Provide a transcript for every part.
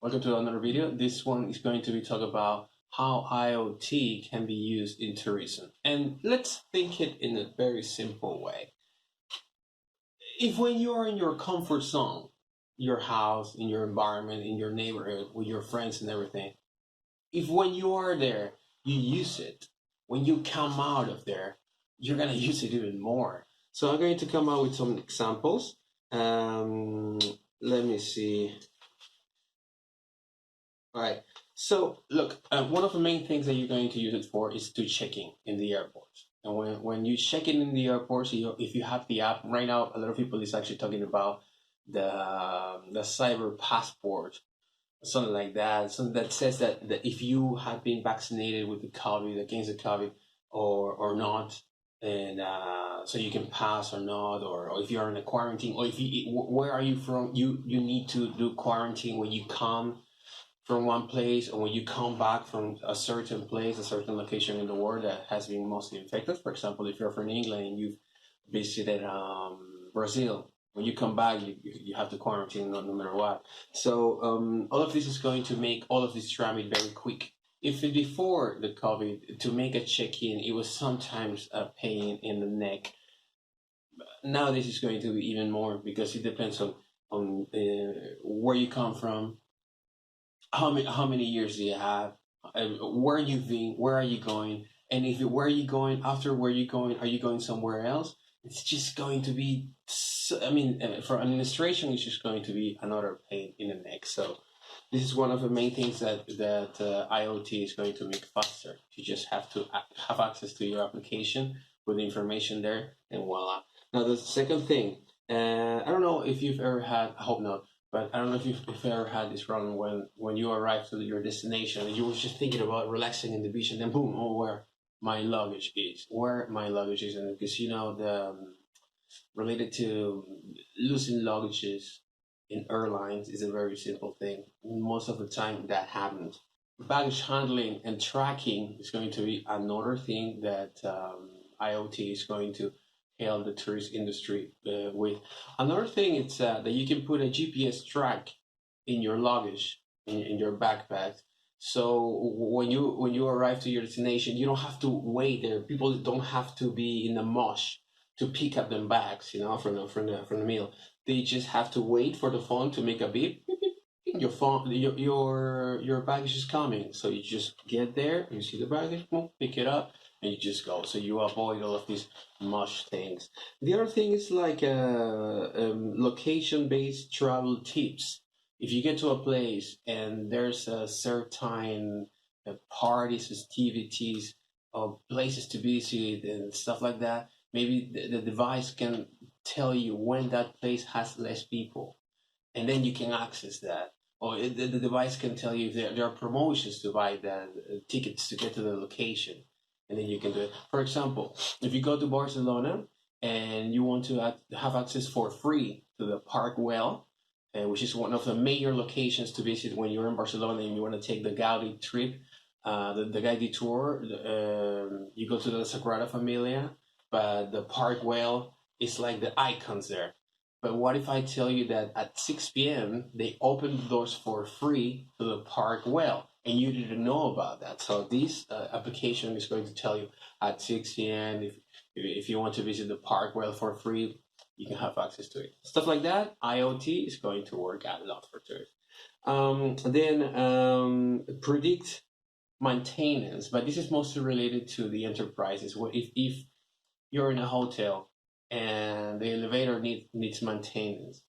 Welcome to another video. This one is going to be talk about how IoT can be used in tourism. And let's think it in a very simple way. If when you are in your comfort zone, your house, in your environment, in your neighborhood, with your friends and everything, if when you are there, you use it, when you come out of there, you're gonna use it even more. So I'm going to come out with some examples. Let me see. All right. So look, one of the main things that you're going to use it for is to checking in the airports. And when you check in the airports, if you have the app right now, a lot of people is actually talking about the cyber passport, something like that. Something that says that if you have been vaccinated with the COVID, against the COVID, or not, and so you can pass or not, or if you're in a quarantine, or if you where are you from, you need to do quarantine when you come from one place, or when you come back from a certain place, a certain location in the world that has been mostly infected. For example, if you're from England and you've visited Brazil, when you come back, you have to quarantine no matter what. So all of this is going to make all of this travel very quick. If before the COVID, to make a check-in, it was sometimes a pain in the neck. Now this is going to be even more because it depends on where you come from, how many years do you have, where you've been, where are you going, and if you where are you going, after where you going, are you going somewhere else? It's just going to be for administration, it's just going to be another pain in the neck. So this is one of the main things that IoT is going to make faster. You just have to have access to your application with the information there, and voila. Now the second thing, I don't know if you've ever had, I hope not, but I don't know if you've ever had this problem when you arrive to your destination and you were just thinking about relaxing in the beach, and then boom, oh, where my luggage is, and because the related to losing luggages in airlines is a very simple thing. Most of the time that happens. Baggage handling and tracking is going to be another thing that IoT is going to help the tourist industry with. Another thing is that you can put a GPS track in your luggage, in your backpack. So when you arrive to your destination, you don't have to wait there. People don't have to be in the mosh to pick up them bags, from the meal. They just have to wait for the phone to make a beep. Beep, beep, beep. Your phone, your baggage is coming. So you just get there, you see the baggage, boom, pick it up, and you just go. So you avoid all of these mush things. The other thing is like location-based travel tips. If you get to a place and there's a certain parties, festivities, or places to visit and stuff like that, maybe the device can tell you when that place has less people, and then you can access that. Or the device can tell you if there are promotions to buy the tickets to get to the location, and then you can do it. For example, if you go to Barcelona and you want to have access for free to the Park Well, which is one of the major locations to visit when you're in Barcelona and you want to take the Gaudi trip, the Gaudi tour, you go to the Sagrada Familia, but the Park Well is like the icons there. But what if I tell you that at 6 p.m. they open the doors for free to the Park Well, and you didn't know about that? So this application is going to tell you at 6 p.m. if you want to visit the Park Well for free, you can have access to it. Stuff like that, IoT is going to work out a lot for tourists. Then predict maintenance, but this is mostly related to the enterprises. If you're in a hotel and the elevator needs maintenance,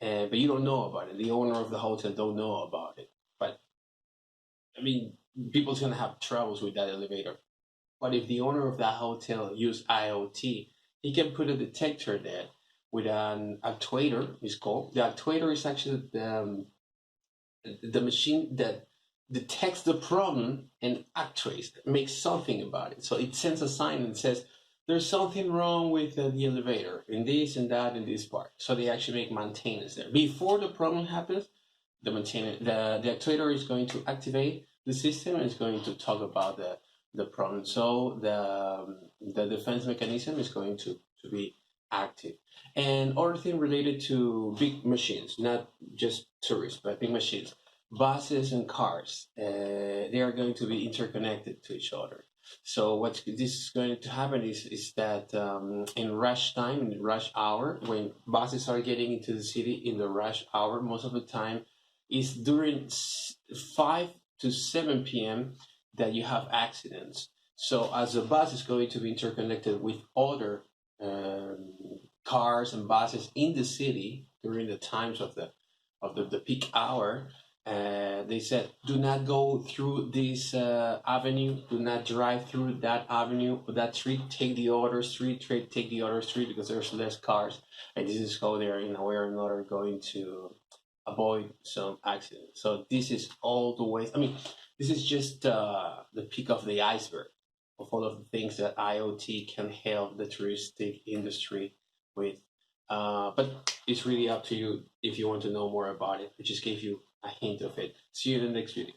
but you don't know about it, the owner of the hotel don't know about it, but people's gonna have troubles with that elevator. But if the owner of that hotel use IoT, he can put a detector there with an actuator. It's called the actuator is actually the machine that detects the problem and actuates, makes something about it. So it sends a sign and says, there's something wrong with the elevator in this and that in this part. So they actually make maintenance there. Before the problem happens, the actuator is going to activate the system and is going to talk about the problem. So the defense mechanism is going to be active. And other thing related to big machines, not just tourists, but big machines. buses and cars, they are going to be interconnected to each other. So what this is going to happen is that in rush time, in rush hour, when buses are getting into the city in the rush hour, most of the time is during 5 to 7 p.m. that you have accidents. So as the bus is going to be interconnected with other um, cars and buses in the city during the times of the peak hour, they said, do not go through this avenue, do not drive through that avenue or that street, take the other street, take the other street because there's less cars. And this is how they're in a way or another going to avoid some accidents. So this is all the ways, I mean, this is just the peak of the iceberg of all of the things that IoT can help the touristic industry with. But it's really up to you if you want to know more about it. I just gave you a hint of it. See you in the next video.